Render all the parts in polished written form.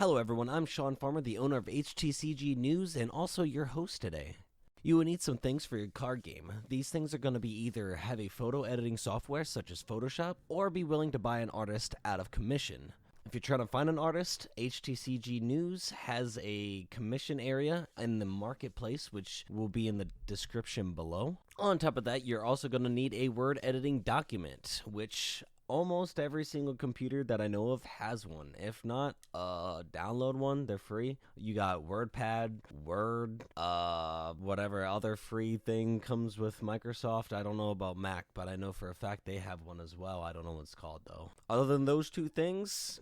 Hello everyone, I'm Sean Farmer, the owner of HTCG News and also your host today. You will need some things for your card game. These things are going to be either have a photo editing software such as Photoshop or be willing to buy an artist out of commission. If you're trying to find an artist, HTCG News has a commission area in the marketplace, which will be in the description below. On top of that, you're also going to need a word editing document, which almost every single computer that I know of has one. If not, download one. They're free. You got WordPad, Word, whatever other free thing comes with Microsoft. I don't know about Mac, but I know for a fact they have one as well. I don't know what it's called, though. Other than those two things,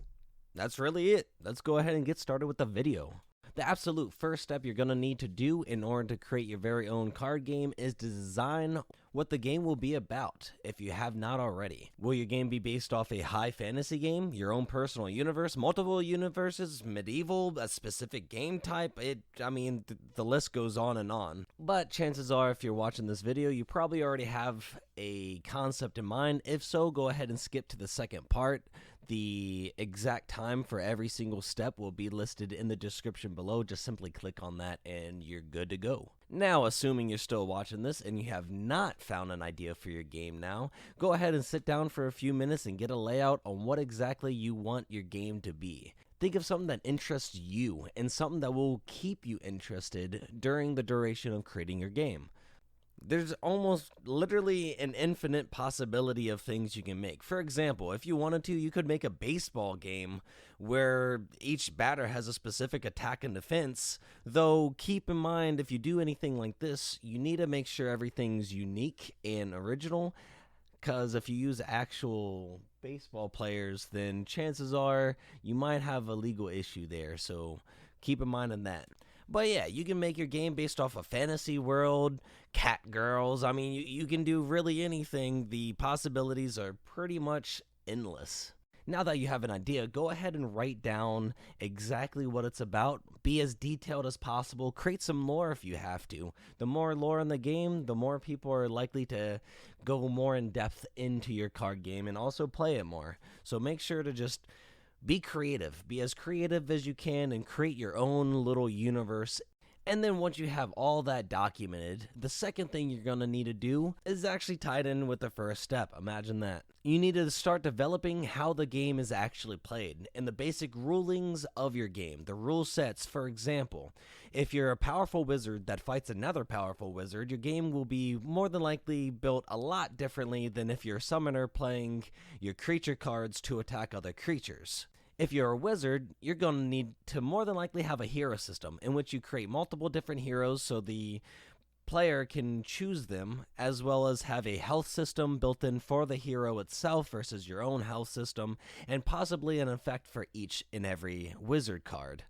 that's really it. Let's go ahead and get started with the video. The absolute first step you're going to need to do in order to create your very own card game is to design what the game will be about, if you have not already. Will your game be based off a high fantasy game, your own personal universe, multiple universes, medieval, a specific game type? The list goes on and on. But chances are, if you're watching this video, you probably already have a concept in mind. If so, go ahead and skip to the second part. The exact time for every single step will be listed in the description below. Just simply click on that and you're good to go. Now, assuming you're still watching this and you have not found an idea for your game now, go ahead and sit down for a few minutes and get a layout on what exactly you want your game to be. Think of something that interests you and something that will keep you interested during the duration of creating your game. There's almost literally an infinite possibility of things you can make. For example, if you wanted to, you could make a baseball game where each batter has a specific attack and defense, though keep in mind if you do anything like this, you need to make sure everything's unique and original, because if you use actual baseball players, then chances are you might have a legal issue there, so keep in mind on that. But yeah, you can make your game based off a fantasy world, cat girls. You can do really anything. The possibilities are pretty much endless. Now that you have an idea, go ahead and write down exactly what it's about. Be as detailed as possible. Create some lore if you have to. The more lore in the game, the more people are likely to go more in depth into your card game and also play it more. So make sure to just be creative. Be as creative as you can and create your own little universe. And then once you have all that documented, the second thing you're going to need to do is actually tied in with the first step. Imagine that. You need to start developing how the game is actually played and the basic rulings of your game, the rule sets. For example, if you're a powerful wizard that fights another powerful wizard, your game will be more than likely built a lot differently than if you're a summoner playing your creature cards to attack other creatures. If you're a wizard, you're going to need to more than likely have a hero system in which you create multiple different heroes so the player can choose them, as well as have a health system built in for the hero itself versus your own health system, and possibly an effect for each and every wizard card.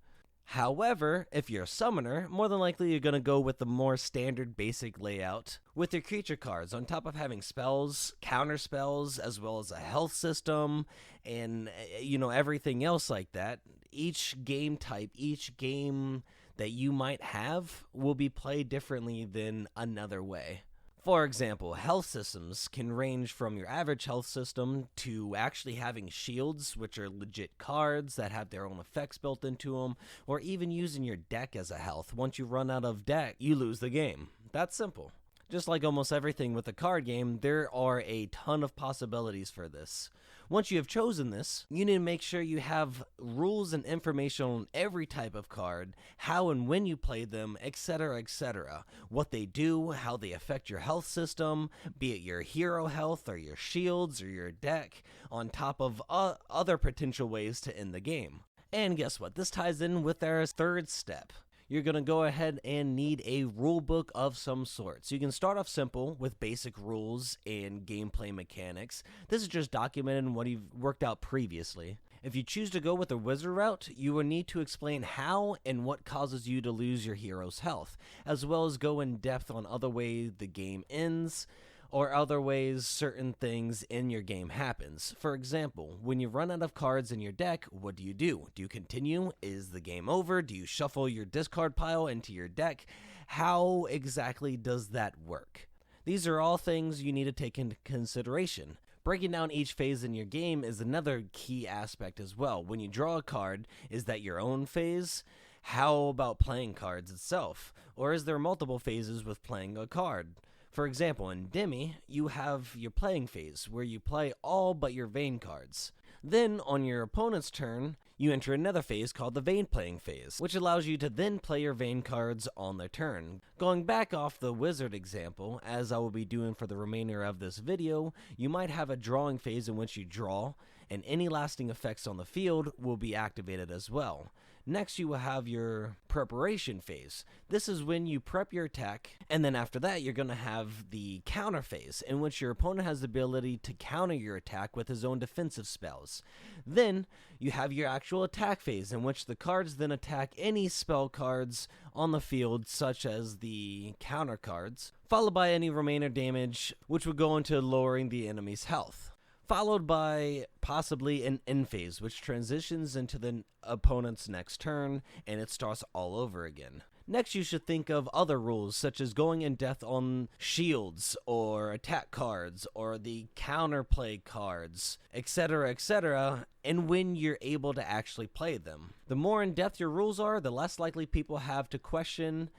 However, if you're a summoner, more than likely you're going to go with the more standard basic layout with your creature cards, on top of having spells, counter spells, as well as a health system, and everything else like that. Each game type, each game that you might have will be played differently than another way. For example, health systems can range from your average health system to actually having shields, which are legit cards that have their own effects built into them, or even using your deck as a health. Once you run out of deck, you lose the game. That's simple. Just like almost everything with a card game, there are a ton of possibilities for this. Once you have chosen this, you need to make sure you have rules and information on every type of card, how and when you play them, etc., etc. What they do, how they affect your health system, be it your hero health or your shields or your deck, on top of other potential ways to end the game. And guess what? This ties in with our third step. You're going to go ahead and need a rule book of some sort. So you can start off simple with basic rules and gameplay mechanics. This is just documenting what you've worked out previously. If you choose to go with the wizard route, you will need to explain how and what causes you to lose your hero's health, as well as go in depth on other ways the game ends, or other ways certain things in your game happens. For example, when you run out of cards in your deck, what do? Do you continue? Is the game over? Do you shuffle your discard pile into your deck? How exactly does that work? These are all things you need to take into consideration. Breaking down each phase in your game is another key aspect as well. When you draw a card, is that your own phase? How about playing cards itself? Or is there multiple phases with playing a card? For example, in Demi, you have your playing phase, where you play all but your Vayne cards. Then, on your opponent's turn, you enter another phase called the Vayne playing phase, which allows you to then play your Vayne cards on their turn. Going back off the wizard example, as I will be doing for the remainder of this video, you might have a drawing phase in which you draw, and any lasting effects on the field will be activated as well. Next, you will have your preparation phase. This is when you prep your attack, and then after that, you're going to have the counter phase, in which your opponent has the ability to counter your attack with his own defensive spells. Then, you have your actual attack phase, in which the cards then attack any spell cards on the field, such as the counter cards, followed by any remainder damage, which would go into lowering the enemy's health. Followed by possibly an end phase, which transitions into the opponent's next turn, and it starts all over again. Next, you should think of other rules, such as going in depth on shields, or attack cards, or the counterplay cards, etc., and when you're able to actually play them. The more in depth your rules are, the less likely people have to question,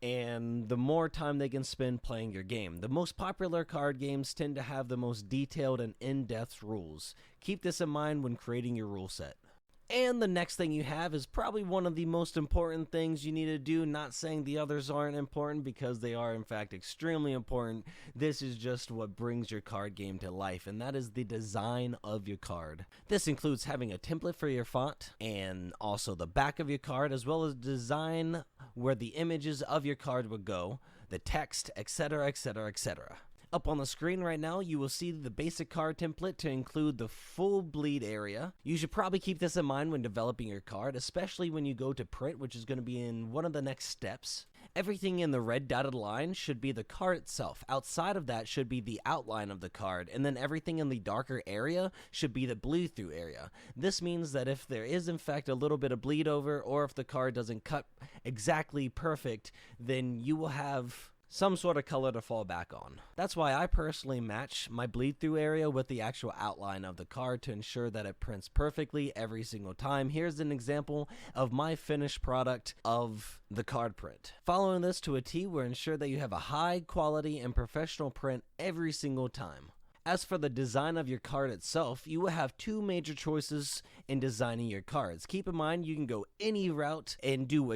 and the more time they can spend playing your game. The most popular card games tend to have the most detailed and in-depth rules. Keep this in mind when creating your rule set. And the next thing you have is probably one of the most important things you need to do. Not saying the others aren't important, because they are in fact extremely important. This is just what brings your card game to life, and that is the design of your card. This includes having a template for your font, and also the back of your card, as well as design where the images of your card would go, the text, etc. Up on the screen right now, you will see the basic card template to include the full bleed area. You should probably keep this in mind when developing your card, especially when you go to print, which is going to be in one of the next steps. Everything in the red dotted line should be the card itself. Outside of that should be the outline of the card, and then everything in the darker area should be the bleed through area. This means that if there is in fact a little bit of bleed over, or if the card doesn't cut exactly perfect, then you will have some sort of color to fall back on. That's why I personally match my bleed through area with the actual outline of the card to ensure that it prints perfectly every single time. Here's an example of my finished product of the card print. Following this to a T will ensure that you have a high quality and professional print every single time. As for the design of your card itself, you will have two major choices in designing your cards. Keep in mind, you can go any route and do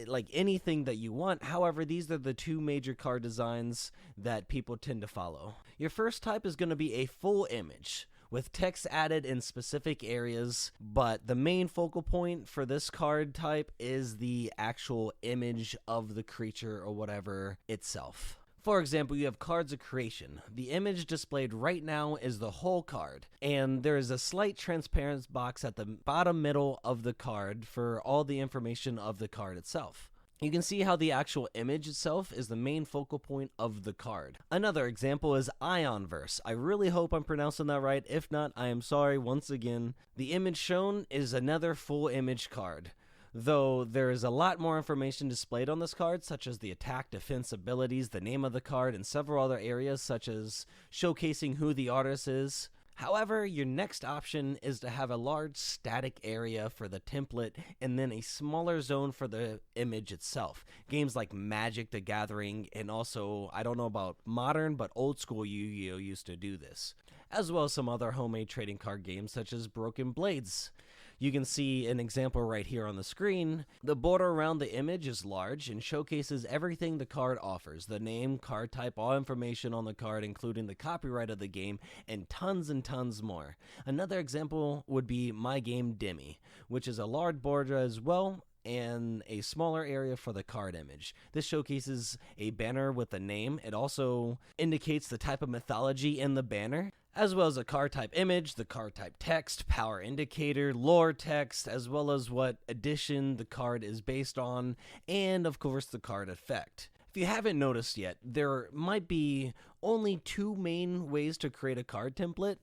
like anything that you want. However, these are the two major card designs that people tend to follow. Your first type is going to be a full image, with text added in specific areas, but the main focal point for this card type is the actual image of the creature or whatever itself. For example, you have cards of creation. The image displayed right now is the whole card, and there is a slight transparent box at the bottom middle of the card for all the information of the card itself. You can see how the actual image itself is the main focal point of the card. Another example is IIONVerse. I really hope I'm pronouncing that right. If not, I am sorry once again. The image shown is another full image card, though there is a lot more information displayed on this card, such as the attack, defense abilities, the name of the card, and several other areas, such as showcasing who the artist is. However, your next option is to have a large static area for the template and then a smaller zone for the image itself. Games like Magic the Gathering, and also, I don't know about modern, but old school Yu-Gi-Oh! Used to do this, as well as some other homemade trading card games such as Broken Blades. You can see an example right here on the screen. The border around the image is large and showcases everything the card offers: the name, card type, all information on the card, including the copyright of the game, and tons more. Another example would be my game Demi, which is a large border as well, and a smaller area for the card image. This showcases a banner with a name. It also indicates the type of mythology in the banner, as well as a card type image, the card type text, power indicator, lore text, as well as what edition the card is based on, and of course the card effect. If you haven't noticed yet, there might be only two main ways to create a card template.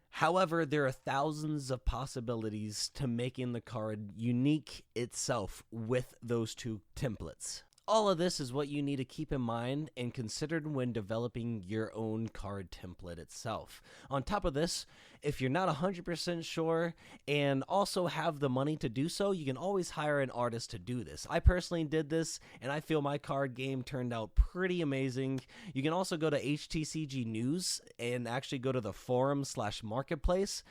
However, there are thousands of possibilities to making the card unique itself with those two templates. All of this is what you need to keep in mind and consider when developing your own card template itself. On top of this, if you're not 100% sure and also have the money to do so, you can always hire an artist to do this. I personally did this, and I feel my card game turned out pretty amazing. You can also go to HTCG News and actually go to the forum/marketplace,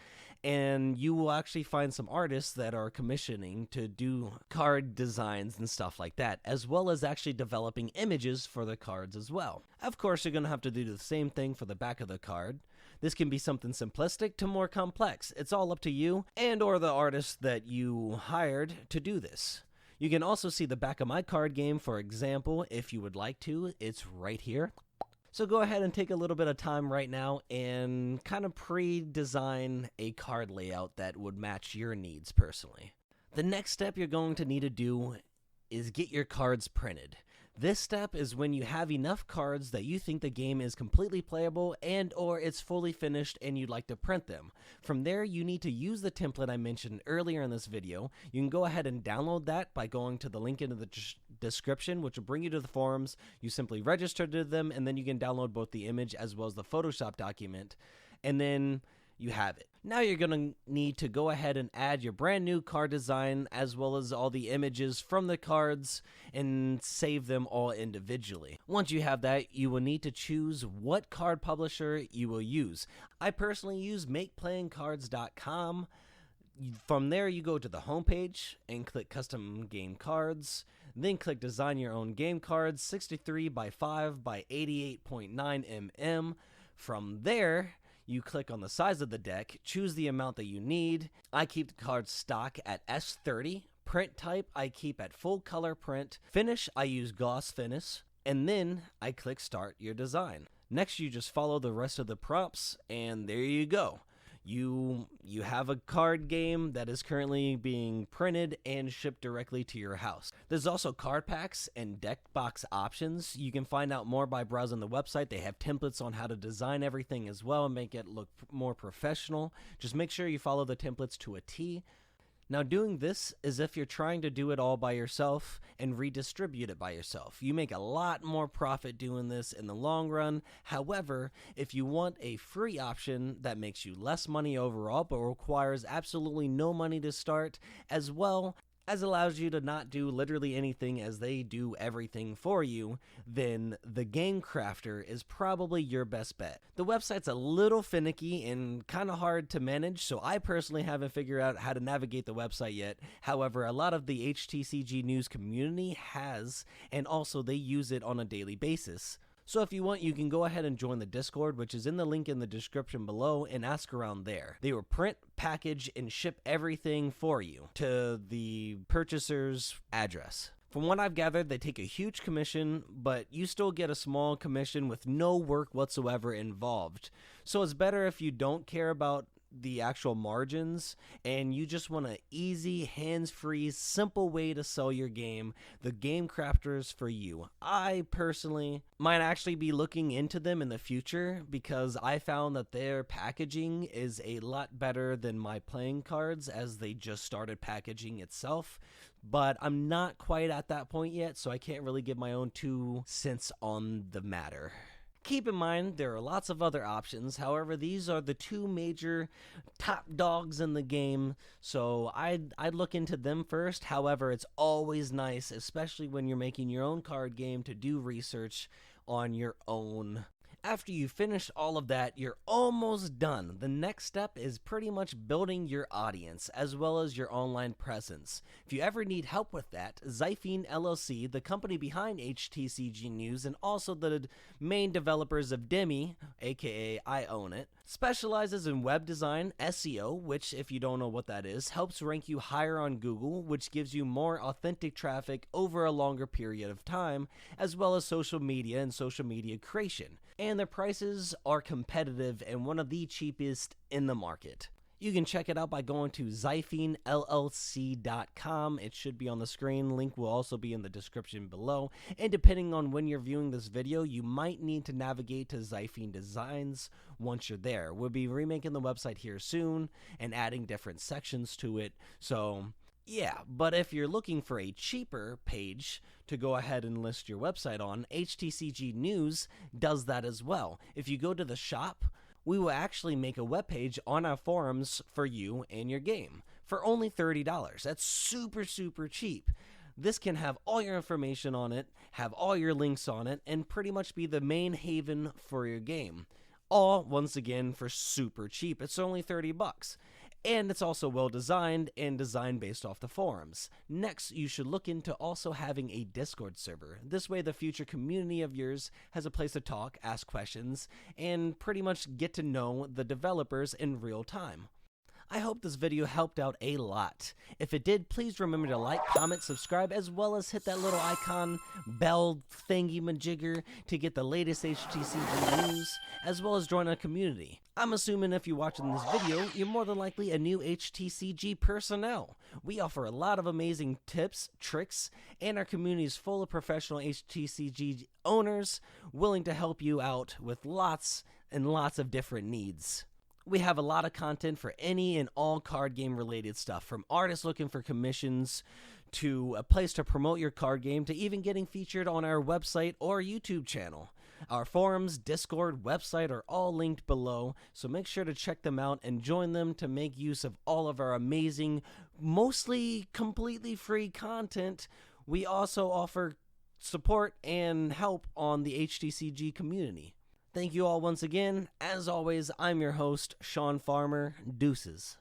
and you will actually find some artists that are commissioning to do card designs and stuff like that, as well as actually developing images for the cards as well. Of course, you're going to have to do the same thing for the back of the card. This can be something simplistic to more complex. It's all up to you and or the artist that you hired to do this. You can also see the back of my card game, for example, if you would like to. It's right here. So go ahead and take a little bit of time right now and kind of pre-design a card layout that would match your needs personally. The next step you're going to need to do is get your cards printed. This step is when you have enough cards that you think the game is completely playable and or it's fully finished and you'd like to print them. From there, you need to use the template I mentioned earlier in this video. You can go ahead and download that by going to the link in the description, which will bring you to the forums. You simply register to them, and then you can download both the image as well as the Photoshop document, and then you have it. Now you're going to need to go ahead and add your brand new card design as well as all the images from the cards and save them all individually. Once you have that, you will need to choose what card publisher you will use. I personally use MakePlayingCards.com. From there, you go to the homepage and click Custom Game Cards. Then click Design Your Own Game Cards, 63 by 5 by 88.9 mm. From there, you click on the size of the deck, choose the amount that you need. I keep the cards stock at S30. Print type, I keep at full color print. Finish, I use gloss finish. And then I click Start Your Design. Next, you just follow the rest of the prompts, and there you go. You have a card game that is currently being printed and shipped directly to your house. There's also card packs and deck box options. You can find out more by browsing the website. They have templates on how to design everything as well and make it look more professional. Just make sure you follow the templates to a T. Now, doing this is if you're trying to do it all by yourself and redistribute it by yourself. You make a lot more profit doing this in the long run. However, if you want a free option that makes you less money overall but requires absolutely no money to start, as well as allows you to not do literally anything as they do everything for you, then the Game Crafter is probably your best bet. The website's a little finicky and kind of hard to manage, so I personally haven't figured out how to navigate the website yet. However, a lot of the HTCG News community has, and also they use it on a daily basis. So if you want, you can go ahead and join the Discord, which is in the link in the description below, and ask around there. They will print, package, and ship everything for you to the purchaser's address. From what I've gathered, they take a huge commission, but you still get a small commission with no work whatsoever involved. So it's better if you don't care about the actual margins and you just want an easy, hands-free, simple way to sell your game. The Game Crafters for you. I personally might actually be looking into them in the future because I found that their packaging is a lot better than my playing cards as they just started packaging itself. But I'm not quite at that point yet, so I can't really give my own 2 cents on the matter. Keep in mind, there are lots of other options. However, these are the 2 major top dogs in the game, so I'd look into them first. However, it's always nice, especially when you're making your own card game, to do research on your own. After you finish all of that, you're almost done. The next step is pretty much building your audience as well as your online presence. If you ever need help with that, Zyphine LLC, the company behind HTCG News and also the main developers of Demi, aka I Own It, specializes in web design, SEO, which if you don't know what that is, helps rank you higher on Google, which gives you more authentic traffic over a longer period of time, as well as social media and social media creation. And their prices are competitive and one of the cheapest in the market. You can check it out by going to zyphinellc.com. It should be on the screen. Link will also be in the description below. And depending on when you're viewing this video, you might need to navigate to Zyphine Designs once you're there. We'll be remaking the website here soon and adding different sections to it. So yeah, but if you're looking for a cheaper page to go ahead and list your website on, HTCG News does that as well. If you go to the shop, we will actually make a webpage on our forums for you and your game for only $30. That's super, super cheap. This can have all your information on it, have all your links on it, and pretty much be the main haven for your game. All, once again, for super cheap. It's only $30. And it's also well designed and designed based off the forums. Next, you should look into also having a Discord server. This way, the future community of yours has a place to talk, ask questions, and pretty much get to know the developers in real time. I hope this video helped out a lot. If it did, please remember to like, comment, subscribe, as well as hit that little icon bell thingy-majigger to get the latest HTCG news, as well as join our community. I'm assuming if you're watching this video, you're more than likely a new HTCG personnel. We offer a lot of amazing tips, tricks, and our community is full of professional HTCG owners willing to help you out with lots and lots of different needs. We have a lot of content for any and all card game related stuff, from artists looking for commissions to a place to promote your card game to even getting featured on our website or YouTube channel. Our forums, Discord, website are all linked below, so make sure to check them out and join them to make use of all of our amazing, mostly completely free content. We also offer support and help on the HTCG community. Thank you all once again. As always, I'm your host, Sean Farmer. Deuces.